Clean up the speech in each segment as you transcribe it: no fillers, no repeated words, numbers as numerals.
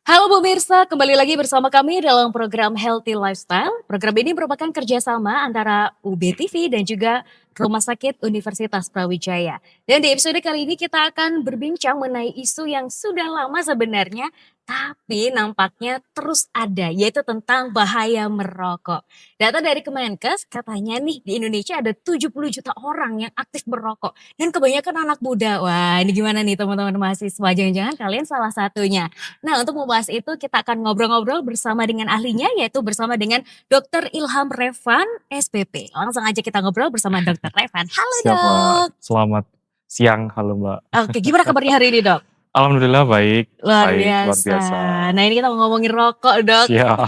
Halo pemirsa, kembali lagi bersama kami dalam program Healthy Lifestyle. Program ini merupakan kerjasama antara UB TV dan juga Rumah Sakit Universitas Brawijaya. Dan di episode kali ini kita akan berbincang mengenai isu yang sudah lama sebenarnya, tapi nampaknya terus ada, yaitu tentang bahaya merokok. Data dari Kemenkes katanya nih di Indonesia ada 70 juta orang yang aktif merokok. Dan kebanyakan anak muda. Wah ini gimana nih teman-teman mahasiswa, jangan-jangan kalian salah satunya. Nah, untuk membahas itu kita akan ngobrol-ngobrol bersama dengan ahlinya yaitu bersama dengan Dr. Ilham Revan, SPP. Langsung aja kita ngobrol bersama Dr. Revan. Halo Siap, Mbak. Dok. Selamat siang. Halo, Mbak. Oke, gimana kabarnya hari ini Dok? Alhamdulillah baik, Luar luar biasa. biasa. Nah ini kita mau ngomongin rokok Dok. Siap,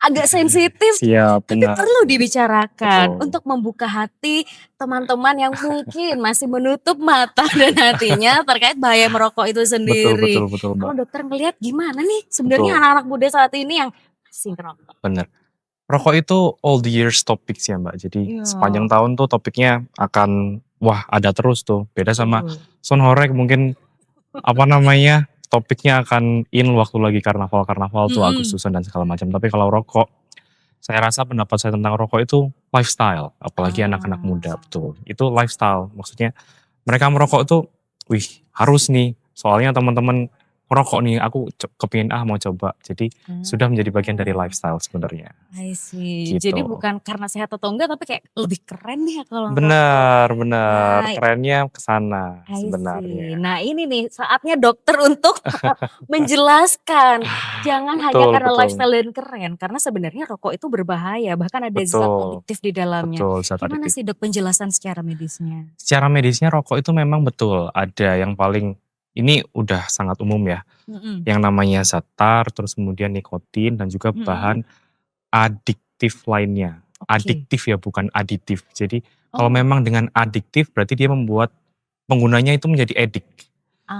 Agak sensitif siap, tapi benar. perlu dibicarakan Betul. untuk membuka hati teman-teman yang mungkin masih menutup mata dan hatinya terkait bahaya merokok itu Betul, sendiri. betul, Kalau Mbak. dokter ngelihat gimana nih sebenarnya Betul, anak-anak muda saat ini yang masih ngerokok? benar. Rokok itu all the years topics ya, Mbak. Jadi Iya, sepanjang tahun tuh topiknya akan ada terus tuh. Beda sama betul. Sonhorek mungkin topiknya akan in waktu lagi karnaval-karnaval tuh Mhm. Agustusan dan segala macam. Tapi kalau rokok, saya rasa pendapat saya tentang rokok itu lifestyle, apalagi anak-anak muda, Ah, betul. Itu lifestyle, maksudnya mereka merokok tuh, wih harus nih, soalnya teman-teman merokok nih, aku kepingin mau coba. Jadi sudah menjadi bagian dari ah, lifestyle sebenarnya, I see. Jadi gitu. bukan karena sehat atau enggak, tapi kayak lebih keren nih ya kalau ngerokok. Benar, benar, Nah, kerennya ke sana I see. sebenarnya. Nah ini nih saatnya dokter untuk menjelaskan. Jangan hanya Betul, karena betul, lifestyle dan keren, karena sebenarnya rokok itu berbahaya, bahkan ada zat betul, adiktif di dalamnya. betul, zat Gimana aditif. sih dok penjelasan secara medisnya? Secara medisnya rokok itu memang betul ada yang paling ini udah sangat umum ya, Mhm, yang namanya zat tar, terus kemudian nikotin dan juga mhm, bahan adiktif lainnya. oke. Adiktif ya bukan aditif. Jadi kalau Oh, memang dengan adiktif berarti dia membuat penggunanya itu menjadi edik.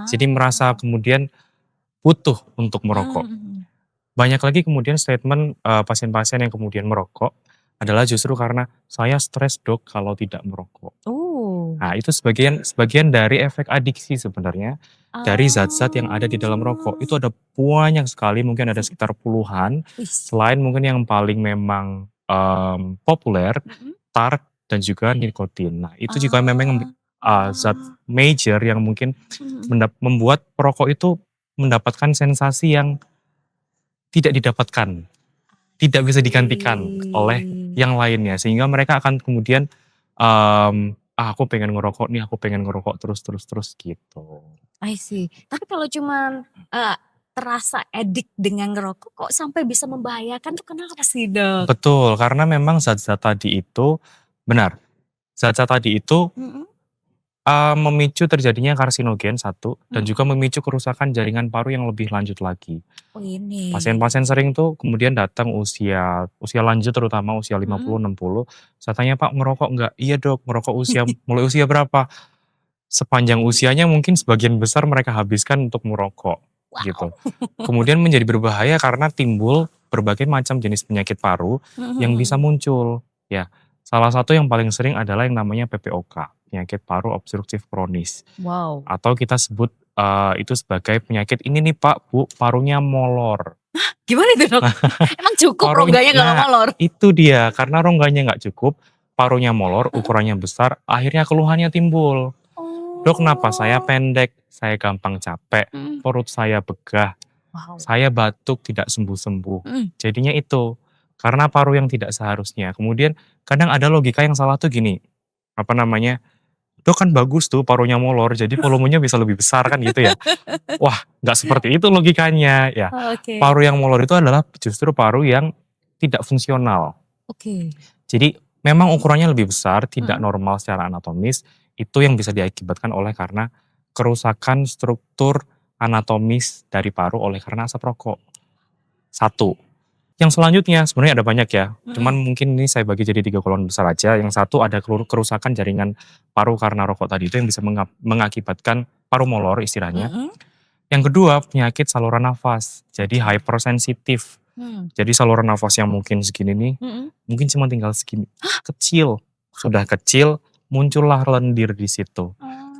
Jadi merasa ah, kemudian butuh untuk mhm, merokok. mhm. Banyak lagi kemudian statement, pasien-pasien yang kemudian merokok adalah justru karena, "Saya stres Dok kalau tidak merokok." Oh, Nah, itu sebagian sebagian dari efek adiksi sebenarnya, dari zat-zat yang ada di dalam rokok. ah, Itu ada banyak sekali, mungkin ada sekitar puluhan, wis, selain mungkin yang paling memang, populer, mhm, tar dan juga nikotin. Nah, itu juga memang, ah, zat major yang mungkin mhm, membuat perokok itu mendapatkan sensasi yang tidak didapatkan, tidak bisa digantikan oleh sih. yang lainnya. Sehingga mereka akan kemudian, aku pengen ngerokok nih, aku pengen ngerokok terus terus terus," gitu. I see. Tapi kalau cuman, terasa edik dengan ngerokok kok sampai bisa membahayakan tuh kenapa sih, Dok? Betul, karena memang zat-zat tadi itu benar, zat-zat tadi itu, Mhm, memicu terjadinya karsinogen satu, dan mhm. juga memicu kerusakan jaringan paru yang lebih lanjut lagi. Oh ini. Pasien-pasien sering tuh kemudian datang usia usia lanjut terutama usia lima Mhm. puluh 60, saya tanya, "Pak ngerokok nggak?" "Iya Dok, ngerokok mulai usia berapa?" Sepanjang usianya mungkin sebagian besar mereka habiskan untuk merokok, Wow. gitu. Kemudian menjadi berbahaya karena timbul berbagai macam jenis penyakit paru Mhm, yang bisa mhm. muncul, ya. Salah satu yang paling sering adalah yang namanya PPOK, penyakit paru obstruktif kronis, Wow. atau kita sebut, itu sebagai penyakit ini nih Pak, Bu, parunya molor. Gimana itu, Dok? Emang cukup Parunya rongganya kalau nah, molor? itu dia, karena rongganya nggak cukup, parunya molor, ukurannya besar, akhirnya keluhannya timbul. "Dok, kenapa? Saya Oh. pendek, saya gampang capek, Mhm. perut saya begah, Wow. saya batuk tidak sembuh-sembuh." Mhm. Jadinya itu, karena paru yang tidak seharusnya. Kemudian kadang ada logika yang salah tuh gini, apa namanya, "Dok, kan bagus tuh parunya molor, jadi volumenya bisa lebih besar kan," gitu ya. Wah, nggak seperti itu logikanya, ya. Oh, oke. Paru yang molor itu adalah justru paru yang tidak fungsional. Oke. Jadi memang ukurannya lebih besar, tidak Mhm. normal secara anatomis, itu yang bisa diakibatkan oleh karena kerusakan struktur anatomis dari paru oleh karena asap rokok. Satu. Yang selanjutnya sebenarnya ada banyak ya, cuman Mhm. mungkin ini saya bagi jadi 3 golongan besar aja. Yang satu ada kerusakan jaringan paru karena rokok tadi itu yang bisa mengakibatkan paru molor istilahnya. Mhm. Yang kedua penyakit saluran nafas, jadi Oke. hypersensitif. Mmm. Jadi saluran nafas yang mungkin segini nih, Mhm. mungkin cuma tinggal segini, kecil. Sudah kecil, muncullah lendir di situ.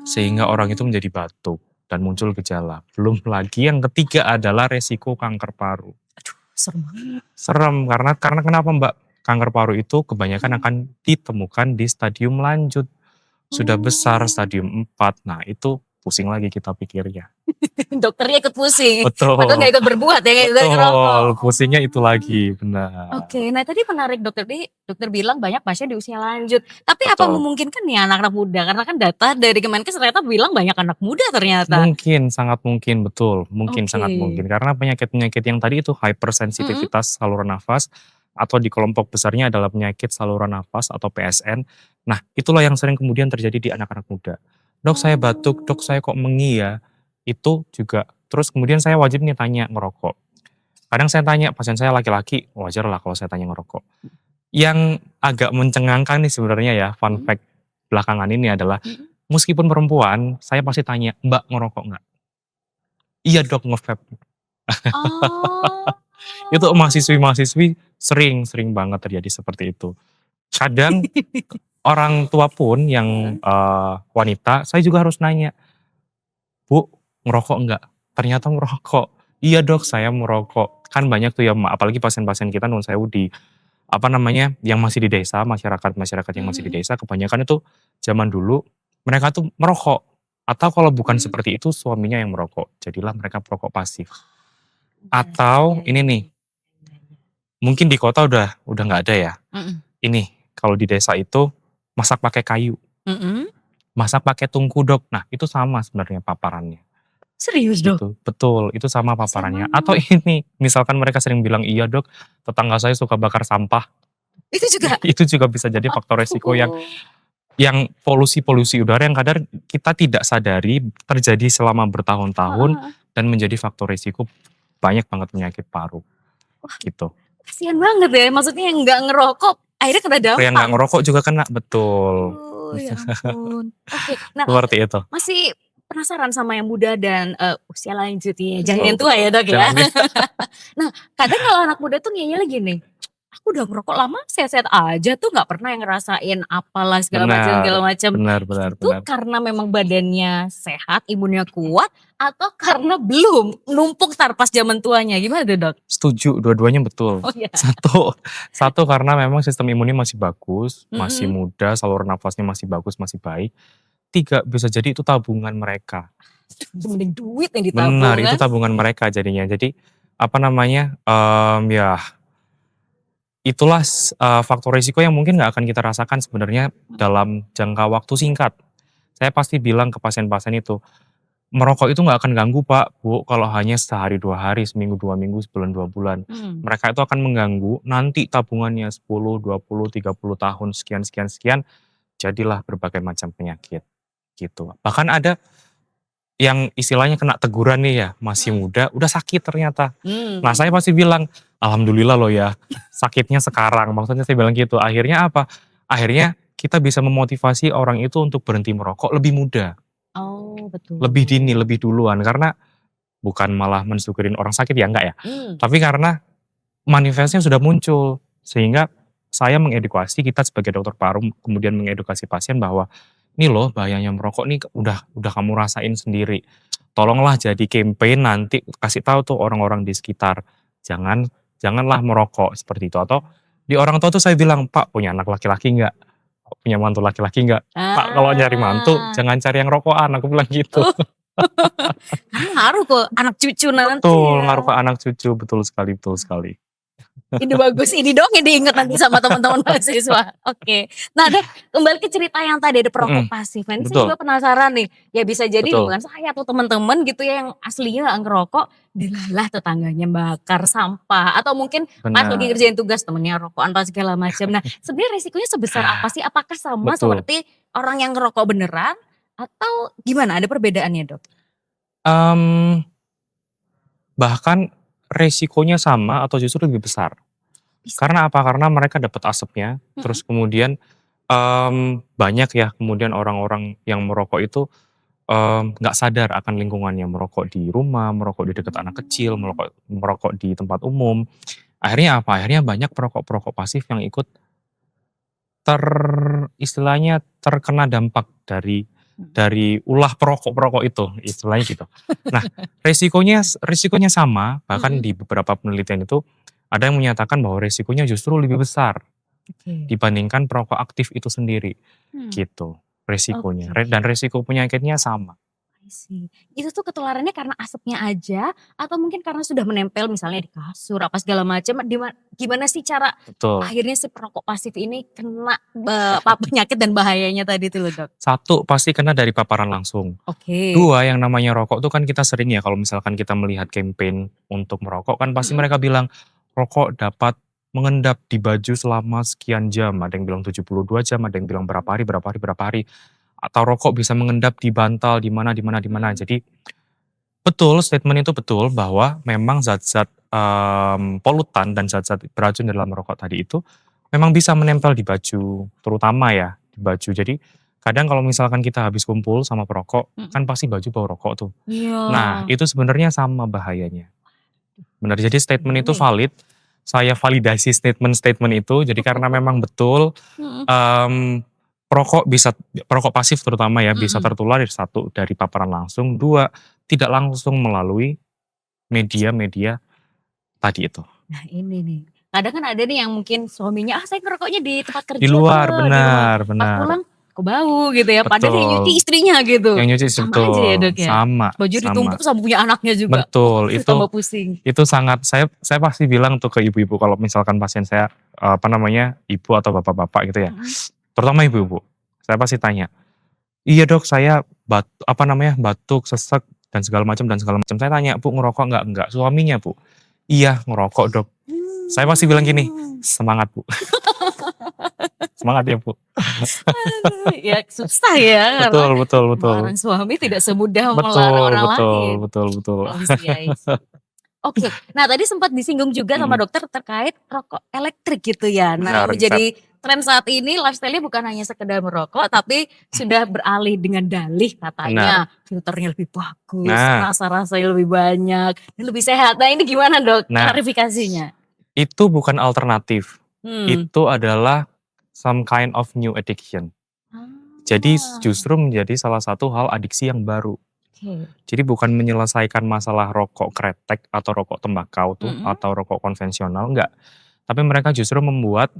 Sehingga orang itu Oh. menjadi batuk. dan muncul gejala. Belum lagi yang ketiga adalah resiko kanker paru. Serem banget. Serem karena kenapa Mbak? Kanker paru itu kebanyakan Mhm. akan ditemukan di stadium lanjut. Sudah besar Oh. stadium 4. Nah, itu pusing lagi kita pikirnya. Dokternya ikut pusing, padahal Betul. nggak ikut berbuat ya, kayak ikut ngerokok. Betul, pusingnya itu lagi, Oke, benar. nah tadi menarik dokter bilang banyak pasien di usia lanjut. Tapi apa Betul. memungkinkan nih anak-anak muda? Karena kan data dari Kemenkes ternyata bilang banyak anak muda ternyata. Mungkin, sangat mungkin, betul. Mungkin, sangat Oke. mungkin. Karena penyakit-penyakit yang tadi itu Mhm. hypersensitivitas saluran nafas, atau di kelompok besarnya adalah penyakit saluran nafas atau PSN. Nah, itulah yang sering kemudian terjadi di anak-anak muda. "Dok, saya batuk, dok saya kok mengi ya?" Itu juga. Terus kemudian saya wajib nih tanya ngerokok. Kadang saya tanya, pasien saya laki-laki, wajar lah kalau saya tanya ngerokok. Yang agak mencengangkan nih sebenarnya ya, fun Mhm. fact belakangan ini adalah, Mhm. meskipun perempuan, saya pasti tanya, "Mbak ngerokok nggak?" "Iya dok, nge-vape." Oh. Itu mahasiswi-mahasiswi sering banget terjadi seperti itu. Kadang orang tua pun yang, Heeh. wanita, saya juga harus nanya, "Bu, ngerokok nggak?" Ternyata merokok. "Iya dok, saya merokok." Kan banyak tuh ya apalagi pasien-pasien kita nuwun sewu di, apa namanya, yang masih di desa, masyarakat-masyarakat yang Mhm masih di mhm. desa, kebanyakan itu zaman dulu mereka tuh merokok. Atau kalau bukan Mmm. seperti itu suaminya yang merokok, jadilah mereka perokok pasif. Iya sih, iya Atau iya ini nih, iya. Iya iya. mungkin di kota udah nggak ada ya. Mhm. Ini, kalau di desa itu masak pakai kayu, Mhm. masak pakai tungku Dok. Nah, itu sama sebenarnya paparannya, Serius Dok? gitu. Betul, itu sama Kasihan paparannya. Atau banget. ini, misalkan mereka sering bilang, "Iya Dok, tetangga saya suka bakar sampah." Itu juga? Itu juga bisa jadi faktor resiko Aduh. yang polusi-polusi udara yang kadang kita tidak sadari terjadi selama Heeh bertahun-tahun heeh. dan menjadi faktor resiko banyak banget penyakit paru, Wah, gitu. kasihan banget ya, maksudnya yang nggak ngerokok akhirnya kena Yang dampak. nggak ngerokok juga kena, betul. Aduh, ya ampun. Oke, nah Seperti itu. masih penasaran sama yang muda dan, usia lanjut ya, jangan Betul, yang tua betul. ya, Dok, ya. Jangan ya. Nah, kadang kalau anak muda tuh ngeyelnya gini, "Aku udah ngerokok lama sehat-sehat aja tuh nggak pernah yang ngerasain apalah Benar, segala macam." benar benar Itu benar. karena memang badannya sehat, imunnya kuat, atau karena belum numpuk entar pas zaman tuanya, gimana tuh, Dok? Setuju, dua-duanya betul. Oh ya. Satu satu karena memang sistem imunnya masih bagus, masih Mhm. muda, saluran nafasnya masih bagus, masih baik. 3, bisa jadi itu tabungan mereka. Mending duit yang Benar, ditabung itu kan. tabungan mereka jadinya. Jadi, apa namanya, ya itulah faktor resiko yang mungkin nggak akan kita rasakan sebenarnya dalam jangka waktu singkat. Saya pasti bilang ke pasien-pasien itu, "Merokok itu nggak akan ganggu Pak, Bu, kalau hanya sehari, 2 hari, seminggu, 2 minggu, sebulan, 2 bulan. Mhm. Mereka itu akan mengganggu nanti tabungannya 10, 20, 30 tahun, sekian sekian sekian, jadilah berbagai macam penyakit." Gitu. Bahkan ada yang istilahnya kena teguran nih ya, masih Mhm. muda, udah sakit ternyata. Nah, saya Mmm. pasti bilang, "Alhamdulillah loh ya, sakitnya sekarang." Maksudnya saya bilang gitu. Akhirnya apa? Akhirnya kita bisa memotivasi orang itu untuk berhenti merokok lebih muda, Oh, lebih dini, betul. lebih duluan. Karena bukan malah mensyukurin orang sakit ya, enggak ya. Mmm. Tapi karena manifestnya sudah muncul. Sehingga saya mengedukasi, kita sebagai dokter paru kemudian mengedukasi pasien bahwa, "Ini loh bahayanya merokok nih udah kamu rasain sendiri. Tolonglah jadi campaign nanti kasih tahu tuh orang-orang di sekitar, janganlah merokok," seperti itu. Atau di orang tua tuh saya bilang, "Pak, punya anak laki-laki nggak? Punya mantu laki-laki nggak? Pak, kalau nyari mantu Ah. jangan cari yang rokokan," aku bilang gitu. Oh, karena ngaruh ke anak cucu nanti Betul, ngaruh ke ya. anak cucu, betul sekali betul sekali. Ide bagus, ini doang yang diinget nanti sama teman-teman mahasiswa. Oke. Nah, Dok, kembali ke cerita yang tadi ada perokok Mhm, pasif. Nah, ini saya betul juga penasaran nih, ya bisa jadi betul, lingkungan saya atau teman-teman gitu ya yang aslinya nggak ngerokok, delalah tetangganya bakar sampah atau mungkin pas lagi benar, ngerjain tugas temennya rokokan apa segala macam. Nah, sebenarnya resikonya sebesar apa sih? Apakah sama betul. seperti orang yang ngerokok beneran atau gimana? Ada perbedaannya, Dok? Mmm, bahkan resikonya sama atau justru lebih besar. Bisa. Karena apa? Karena mereka dapat asapnya, Mhm. terus kemudian, banyak ya kemudian orang-orang yang merokok itu, nggak sadar akan lingkungannya, merokok di rumah, merokok di dekat anak kecil, Mmm. merokok merokok di tempat umum. Akhirnya apa? Akhirnya banyak perokok-perokok pasif yang ikut istilahnya terkena dampak dari Mhm. dari ulah perokok-perokok itu, istilahnya gitu. Nah, resikonya sama, bahkan Mhm. di beberapa penelitian itu ada yang menyatakan bahwa resikonya justru lebih besar Oke. dibandingkan perokok aktif itu sendiri, Hmm, gitu resikonya. oke. Dan resiko penyakitnya sama. I see. Itu tuh ketularannya karena asapnya aja atau mungkin karena sudah menempel misalnya di kasur apa segala macam, gimana sih cara Betul. akhirnya si perokok pasif ini kena apa, penyakit dan bahayanya tadi tuh loh, Dok? Satu, pasti kena dari paparan langsung. Oke. Dua, yang namanya rokok tuh kan kita sering ya kalau misalkan kita melihat campaign untuk merokok kan pasti Mhm. mereka bilang, rokok dapat mengendap di baju selama sekian jam, ada yang bilang 72 jam, ada yang bilang berapa hari berapa hari berapa hari, atau rokok bisa mengendap di bantal di mana di mana di mana. Mhm. Jadi betul, statement itu betul bahwa memang zat-zat, polutan dan zat-zat beracun dalam rokok tadi itu memang bisa menempel di baju, terutama ya di baju. Jadi kadang kalau misalkan kita habis kumpul sama perokok, Mhm. kan pasti baju bau rokok tuh. Iya. Nah, itu sebenarnya sama bahayanya. Benar, jadi statement itu Oke. valid, saya validasi statement-statement itu, jadi karena memang betul, Mhm. mmm, perokok pasif terutama ya, bisa Mhm. tertular satu dari paparan langsung, 2 tidak langsung melalui media-media tadi itu. Nah ini nih, kadang kan ada nih yang mungkin suaminya, "Ah saya ngerokoknya di tempat Di kerja luar, tuh, di rumah." benar Pas benar. pulang, kok bau gitu ya, padahal yang nyuci Betul, istrinya gitu. yang nyuci Sama aja ya, betul, Dok, ya? sama Baju sama. ditumpuk sama punya anaknya juga. Betul, Tambah pusing. itu sangat saya pasti bilang tuh ke ibu-ibu kalau misalkan pasien saya, apa namanya, ibu atau bapak-bapak gitu ya, Mhm. terutama ibu-ibu, saya pasti tanya, "Iya Dok, saya apa namanya, batuk, sesek, dan segala macam dan segala macam." Saya tanya, "Bu ngerokok nggak?" "Nggak." "Suaminya Bu?" "Iya ngerokok Dok." Saya pasti bilang gini, Mmm. "Semangat Bu, semangat ya Bu." Aduh, ya susah ya karena Betul betul betul. melarang suami tidak semudah melarang Betul orang betul lain. betul betul. I see. Oke, nah tadi sempat disinggung juga sama Mhm, dokter terkait rokok elektrik gitu ya. Nah benar yang vape. menjadi tren saat ini lifestyle-nya bukan hanya sekedar merokok, tapi sudah beralih dengan dalih Benar. katanya filternya lebih bagus, Nah rasa-rasanya lebih banyak, dan lebih sehat. Nah ini gimana Dok nah, klarifikasinya? itu bukan alternatif, Hmm. itu adalah some kind of new addiction. Jadi Ah, justru menjadi salah satu hal adiksi yang baru. oke. Jadi bukan menyelesaikan masalah rokok kretek atau rokok tembakau tuh, Mhm. atau rokok konvensional, enggak. Tapi mereka justru membuat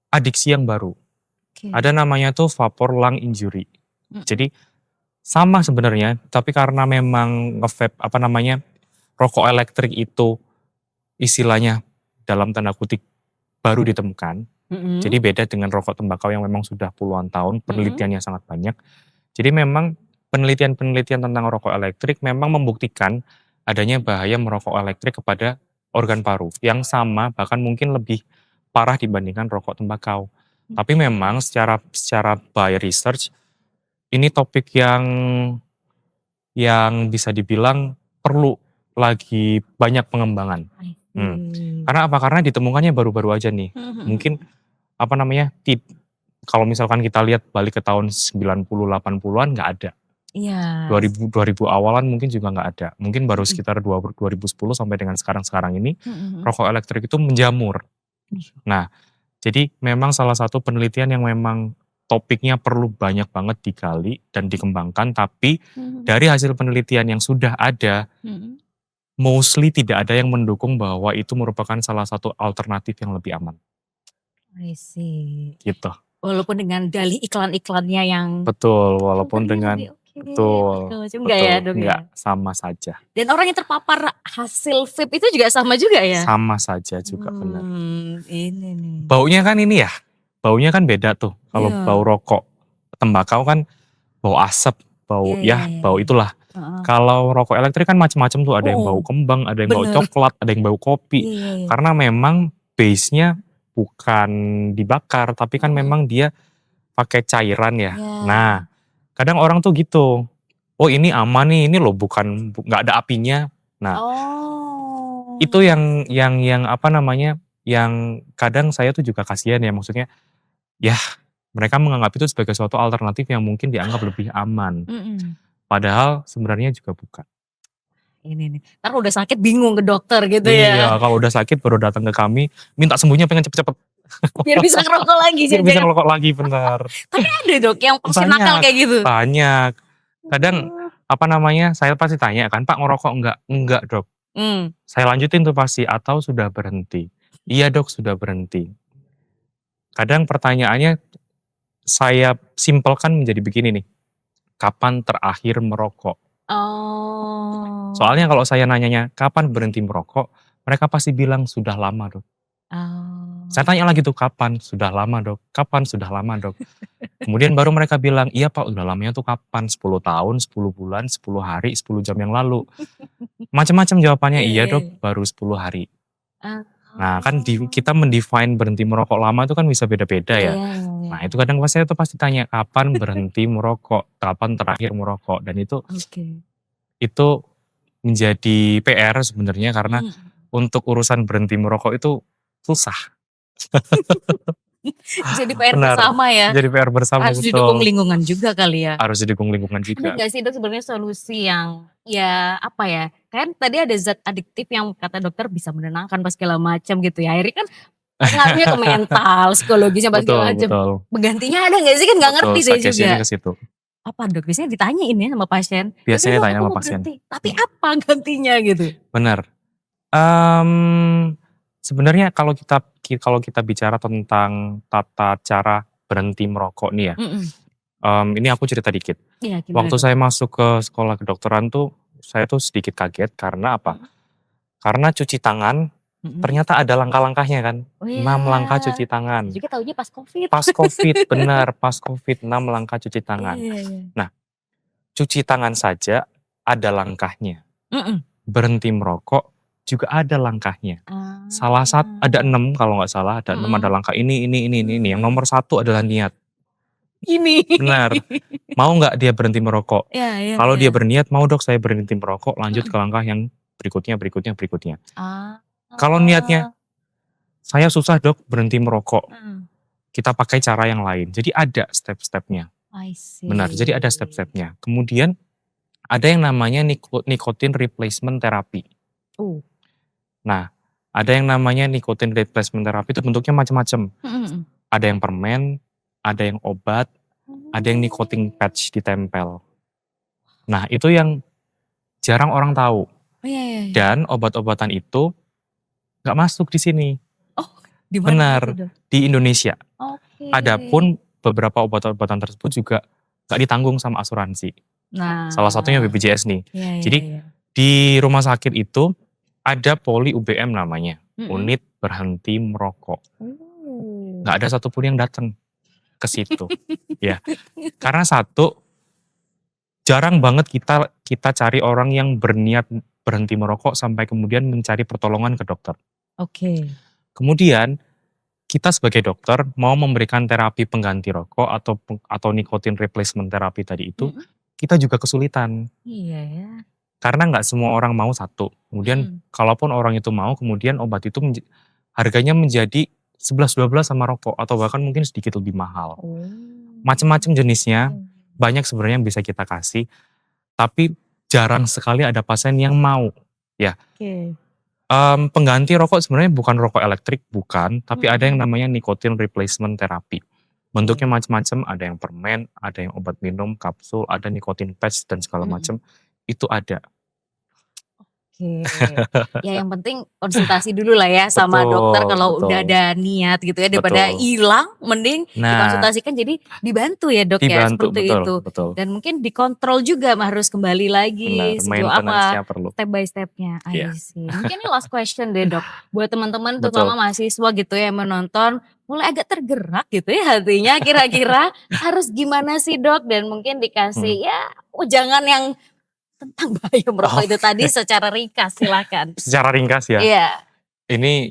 adiksi yang baru. Ada Oke. namanya tuh vapor lung injury. Mhm. Jadi sama sebenarnya, tapi karena memang nge-vape, apa namanya, rokok elektrik itu istilahnya dalam tanda kutip baru ditemukan. Jadi Mhm. beda dengan rokok tembakau yang memang sudah puluhan tahun, Mhm. penelitiannya sangat banyak. Jadi memang penelitian-penelitian tentang rokok elektrik memang membuktikan adanya bahaya merokok elektrik kepada organ paru yang sama bahkan mungkin lebih parah dibandingkan rokok tembakau. Tapi Oke. memang secara secara by research ini topik yang bisa dibilang perlu lagi banyak pengembangan. I Hmm. see. Karena apa? Karena ditemukannya baru-baru aja nih. Mhm mhm Mungkin mhm. apa namanya? Kalau misalkan kita lihat balik ke tahun 90 80-an nggak ada. Iya. 2000 awalan mungkin juga nggak ada. Mungkin baru Mhm. sekitar 2010 sampai dengan sekarang-sekarang ini Mhm mhm. rokok elektrik itu menjamur. Ih. Nah, jadi memang salah satu penelitian yang memang topiknya perlu banyak banget digali dan dikembangkan, tapi Mhm dari hasil penelitian yang sudah ada, mhm. mostly tidak ada yang mendukung bahwa itu merupakan salah satu alternatif yang lebih aman, I see. gitu. Walaupun dengan dalih iklan-iklannya yang Betul, walaupun filternya dengan lebih oke, apa betul, segala macam, enggak ya betul, Dok ya? enggak, sama saja. Dan orang yang terpapar hasil vape itu juga sama juga ya? Sama saja juga, benar. Ini nih. Baunya kan ini ya, baunya kan beda tuh, kalau bau Iya. rokok tembakau kan bau asap, Iya bau iya ya, iya bau iya. itulah. Heeh. Kalau rokok elektrik kan macam-macam tuh, ada yang bau Oh, kembang, ada yang bau bener. coklat, ada yang bau kopi. Iya iya iya. Karena memang base-nya bukan dibakar, tapi kan Mhm. memang dia pakai cairan ya. Iya. Nah, kadang orang tuh gitu, "Oh ini aman nih, ini loh nggak ada apinya." Nah, itu Oh. yang apa namanya, yang kadang saya tuh juga kasihan ya, maksudnya, ya mereka menganggap itu sebagai suatu alternatif yang mungkin dianggap lebih aman. Mhm. Padahal sebenarnya juga bukan. Ini nih, entar udah sakit bingung ke dokter gitu Iya, ya? kalau udah sakit baru datang ke kami, minta sembuhnya pengen cepet-cepet. Biar bisa ngerokok lagi Biar bisa jangan-jangan. ngerokok lagi, bener. Tapi ada Dok yang masih nakal Banyak, kayak gitu? banyak. Kadang, Oh. apa namanya, saya pasti tanya kan, "Pak ngerokok enggak?" "Enggak Dok." Mmm. Saya lanjutin tuh pasti, "Atau sudah berhenti?" "Iya Dok, sudah berhenti." Kadang pertanyaannya saya simpelkan menjadi begini nih, "Kapan terakhir merokok?" Oh. Soalnya kalau saya nanyanya, "Kapan berhenti merokok?" Mereka pasti bilang, "Sudah lama Dok." Saya Oh. tanya lagi tuh, "Kapan?" "Sudah lama Dok." "Kapan?" "Sudah lama Dok." Kemudian baru mereka bilang, "Iya Pak, udah lamanya tuh kapan? 10 tahun, 10 bulan, 10 hari, 10 jam yang lalu." Macem-macem jawabannya, Iya "Iya iya Dok, iya. baru 10 hari." Nah kan kita Oh. mendefine berhenti merokok lama itu kan bisa beda-beda ya. Iya iya Nah iya. itu kadang saya tuh pasti tanya, "Kapan berhenti merokok? Kapan terakhir merokok?" Dan Oke. itu menjadi PR sebenarnya karena Mhm. untuk urusan berhenti merokok itu susah. Jadi PR Benar, bersama ya? jadi PR bersama, Harus didukung betul. lingkungan juga kali ya? Harus didukung lingkungan Ada juga. nggak sih Dok sebenarnya solusi yang ya apa ya, kan tadi ada zat adiktif yang kata dokter bisa menenangkan apa segala macam gitu ya, akhirnya kan pengaruhnya ke mental, psikologisnya apa segala Betul, macam. betul. Penggantinya ada nggak sih? Kan nggak Betul, ngerti saya juga. suggestion-nya ke situ. Apa Dok? Biasanya ditanyain ya sama pasien, "Ya udah Biasanya Dok tanya aku sama mau pasien. berhenti, tapi apa gantinya?" Gitu. Benar. Mmm, sebenarnya kalau kita bicara tentang tata cara berhenti merokok nih ya, Mhm. ini aku cerita dikit. Iya gimana Waktu Dok? saya masuk ke sekolah kedokteran tuh, saya tuh sedikit kaget karena apa, Mhm. karena cuci tangan Mhm. ternyata ada langkah-langkahnya kan, Oh 6 langkah ya, cuci saya tangan. juga taunya pas Covid. Pas Covid, benar, pas Covid 6 langkah cuci Iya tangan. iya iya. Nah, cuci tangan saja ada langkahnya, Mhm. berhenti merokok juga ada langkahnya. Ada Ah. 6 kalau nggak salah, ada 6 ada Mhm. langkah ini. Yang Mhm. nomor satu adalah niat. Ini. Benar, mau nggak dia berhenti merokok? Iya iya Kalau iya. dia berniat, "Mau Dok saya berhenti merokok," lanjut ke Mhm. langkah yang berikutnya. Ah. Kalau niatnya, "Saya susah Dok berhenti merokok," Mhm. kita pakai cara yang lain. Jadi ada step-stepnya. I Benar, jadi ada see. step-stepnya. Kemudian ada yang namanya nicotine replacement therapy. Oh. Nah, ada yang namanya nicotine replacement therapy itu bentuknya macam-macam. Mhm mhm. Ada yang permen, ada yang obat, ada yang nicotine Oh. patch ditempel. Nah, itu yang jarang orang tahu. Oh, iya iya iya. Dan obat-obatan itu nggak masuk di sini. Oh, di mana itu, Benar, Dok? di Indonesia. Oke. Adapun beberapa obat-obatan tersebut juga nggak ditanggung sama asuransi. Salah satunya Nah, BPJS nih. iya iya Jadi iya. di rumah sakit itu ada poli UBM namanya, Mhm. unit berhenti merokok. Oh. Nggak ada satupun yang datang ke situ, ya. Karena satu, jarang banget kita kita cari orang yang berniat berhenti merokok sampai kemudian mencari pertolongan ke dokter. Oke. Kemudian kita sebagai dokter mau memberikan terapi pengganti rokok atau nicotine replacement therapy tadi itu, Mhm. kita juga kesulitan. Iya ya. Karena nggak semua orang mau satu. Kemudian Mhm. kalaupun orang itu mau, kemudian obat itu harganya menjadi 11-12 sama rokok atau bahkan mungkin sedikit lebih mahal. Oh. Macam-macam jenisnya, banyak sebenarnya yang bisa kita kasih, tapi jarang sekali ada pasien yang mau. Ya, Oke. pengganti rokok sebenarnya bukan rokok elektrik, bukan, tapi ada yang Mhm. namanya nicotine replacement therapy. Bentuknya Oke. macam-macam, ada yang permen, ada yang obat minum, kapsul, ada nicotine patch dan segala Mhm. macam, itu ada. Oke. Ya yang penting konsultasi dulu lah ya sama dokter Betul, kalau udah betul, ada niat gitu ya, daripada betul. hilang mending Nah, dikonsultasikan jadi dibantu ya Dok ya, dibantu, seperti betul, itu. betul. Dan mungkin dikontrol juga harus kembali Benar, lagi sejauh apa maintenance-nya perlu. step by step-nya. Iya, I see. Mungkin ini last question deh Dok, buat teman-teman terutama betul. mahasiswa gitu ya yang menonton, mulai agak tergerak gitu ya hatinya, kira-kira harus gimana sih Dok? Dan mungkin Mhm. dikasih ya jangan yang tentang bahaya merokok itu tadi Oke, secara ringkas, silakan. secara ringkas ya, Iya. ini,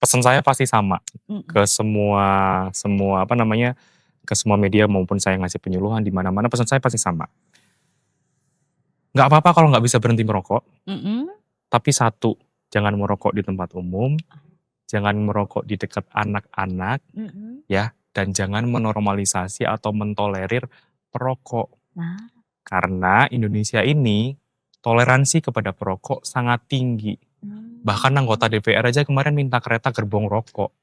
pesan saya pasti sama Mhm. ke semua semua apa namanya, ke semua media maupun saya ngasih penyuluhan di mana-mana pesan saya pasti sama. Nggak apa-apa kalau nggak bisa berhenti merokok, Mhm. tapi satu, jangan merokok di tempat umum, jangan merokok di dekat anak-anak, Mhm. ya, dan jangan menormalisasi atau mentolerir perokok. Nah. Karena Indonesia ini toleransi kepada perokok sangat tinggi. Bahkan anggota Mmm. DPR aja kemarin minta kereta gerbong rokok.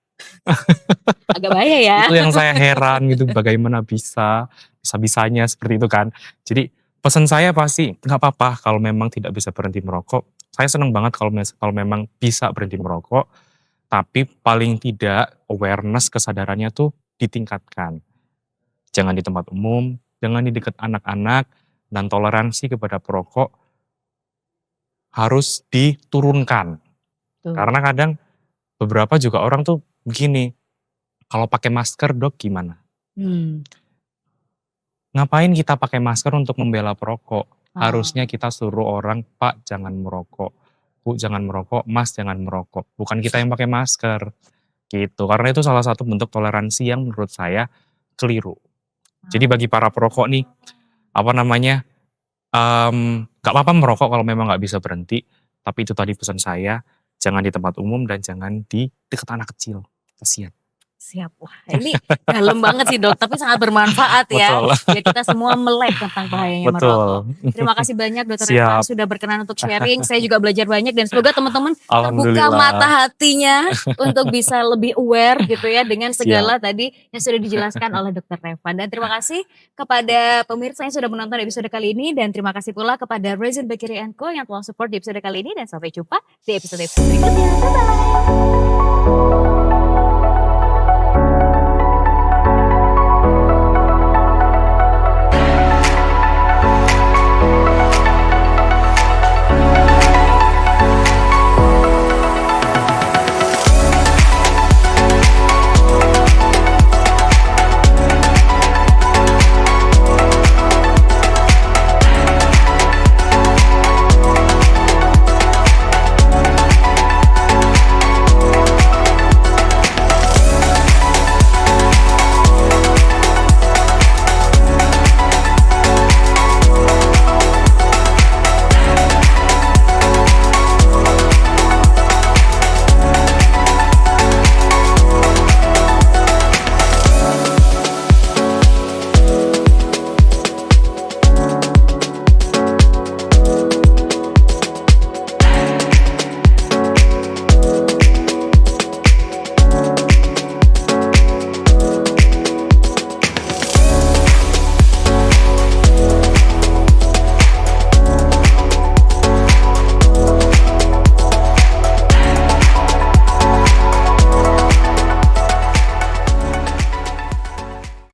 Agak bahaya ya. Itu yang saya heran gitu, bagaimana bisa-bisanya seperti itu kan. Jadi pesan saya pasti nggak apa-apa kalau memang tidak bisa berhenti merokok. Saya seneng banget kalau memang bisa berhenti merokok, tapi paling tidak awareness kesadarannya tuh ditingkatkan. Jangan di tempat umum, jangan di dekat anak-anak, dan toleransi kepada perokok harus diturunkan. Tuh. Karena kadang beberapa juga orang tuh begini, kalau pakai masker Dok gimana? Hmm. Ngapain kita pakai masker untuk membela perokok? Oh. Harusnya kita suruh orang, Pak jangan merokok, Bu jangan merokok, Mas jangan merokok. Bukan kita yang pakai masker, gitu. Karena itu salah satu bentuk toleransi yang menurut saya keliru. Jadi bagi para perokok nih, apa namanya, gak apa-apa merokok kalau memang gak bisa berhenti, tapi itu tadi pesan saya, jangan di tempat umum dan jangan di dekat anak kecil, kasihan. Siap. Wah, ini dalam banget sih Dok, tapi sangat bermanfaat ya. Betul. Biar kita semua melek tentang bahayanya merokok. Betul. Terima kasih banyak Dokter Reva Siap. sudah berkenan untuk sharing. Saya juga belajar banyak dan semoga teman-teman terbuka Alhamdulillah. mata hatinya untuk bisa lebih aware gitu ya dengan segala Siap. tadi yang sudah dijelaskan oleh Dokter Reva. Dan terima kasih kepada pemirsa yang sudah menonton episode kali ini dan terima kasih pula kepada Resin Bakery Co yang telah support di episode kali ini dan sampai jumpa di episode berikutnya. Bye bye.